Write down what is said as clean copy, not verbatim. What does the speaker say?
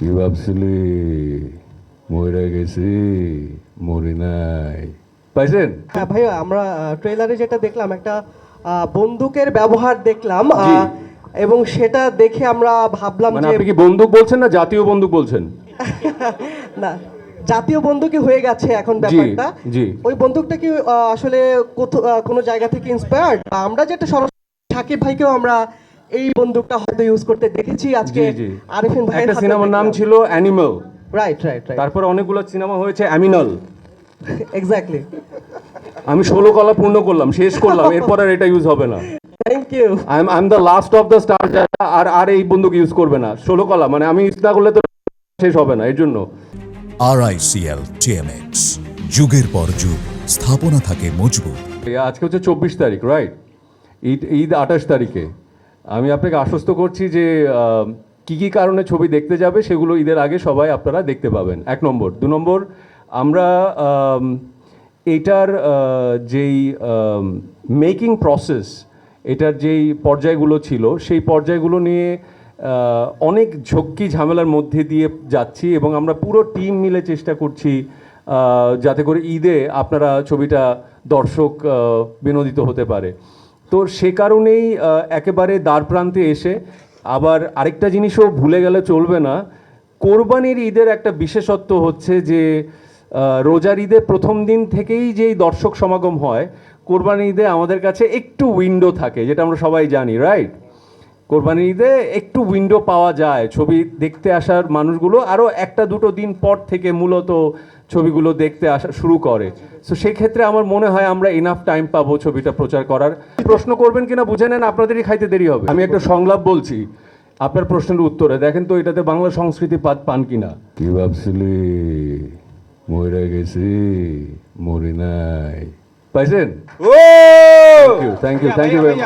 কি ভাবছিলি মরে গেছি? মরি নাই। পাইছেন? হ্যাঁ ভাইয়া, আমরা ট্রেলারে যেটা দেখলাম একটা বন্দুকের ব্যবহার দেখলাম, জি। এবং সেটা দেখে আমরা ভাবলাম মানে যে আপনি কি বন্দুক বলছেন না জাতীয় বন্দুক বলছেন? না, জাতীয় বন্দুকই হয়ে গেছে এখন ব্যাপারটা। জি। ওই বন্দুকটা কি আসলে কোনো জায়গা থেকে ইন্সপায়ার্ড? আমরা যেটা সরাসরি সাকিব ভাইকেও আমরা এই বন্দুকটা হয়তো ইউজ করতে দেখেছি আজকে জি জি আরিফিন ভাইয়ের একটা হাতে সিনেমার নাম দেখলাম। ছিল অ্যানিমাল, রাইট রাইট রাইট, তারপর অনেকগুলো সিনেমা হয়েছে অ্যামিনাল। এক্স্যাক্টলি। আমি 16 কলা পূর্ণ করলাম, শেষ করলাম, এরপর আর এটা ইউজ হবে না। Thank you. I am the last of the star, আর এই বন্দুক ইউজ করবে না। 16 কলা মানে আমি ইউজ না করলে তো শেষ হবে না, এর জন্য। RICL TMX, যুগের পর যুগ স্থাপনা থাকে মজবুত। আজকে হচ্ছে 24 তারিখ, রাইট? ঈদ 28 তারিখে। আমি আপনাকে আশ্বস্ত করছি যে কি কি কারণে ছবি দেখতে যাবে সেগুলো ঈদের আগে সবাই আপনারা দেখতে পাবেন। 1 নম্বর। 2 নম্বর, আমরা এটার যেই মেকিং প্রসেস, এটার যেই পর্যায়গুলো ছিল সেই পর্যায়গুলো নিয়ে অনেক ঝক্কি ঝামেলার মধ্যে দিয়ে যাচ্ছি, এবং আমরা পুরো টিম মিলে চেষ্টা করছি যাতে করে ঈদে আপনারা ছবিটা দর্শক বিনোদিত হতে পারে। তো সে কারণেই একেবারে দ্বারপ্রান্তে এসে আবার আরেকটা জিনিসও ভুলে গেলে চলবে না। কোরবানির ঈদের একটা বিশেষত্ব হচ্ছে যে রোজার ঈদে প্রথম দিন থেকেই যেই দর্শক সমাগম হয়, কোরবানির ঈদে আমাদের কাছে একটু উইন্ডো থাকে, যেটা আমরা সবাই জানি, রাইট? কোরবানির ঈদে একটু উইন্ডো পাওয়া যায়, ছবি দেখতে আসার মানুষগুলো আরও 1-2 দিন পর থেকে মূলত ছবিগুলো দেখতে আসা শুরু করে। সো সেক্ষেত্রে আমার মনে হয় আমরা ইনাফ টাইম পাবো ছবিটা প্রচার করার। প্রশ্ন করবেন কিনা বুঝে নেন, আপনাদেরই খাইতে দেরি হবে। আমি একটা সংলাপ বলছি আপনার প্রশ্নের উত্তরে, দেখেন তো এটাতে বাংলা সংস্কৃতি পান কিনা। কি ভাবছিলি মরে গেছি? মরি নাই। পাইছেন? Thank you very much.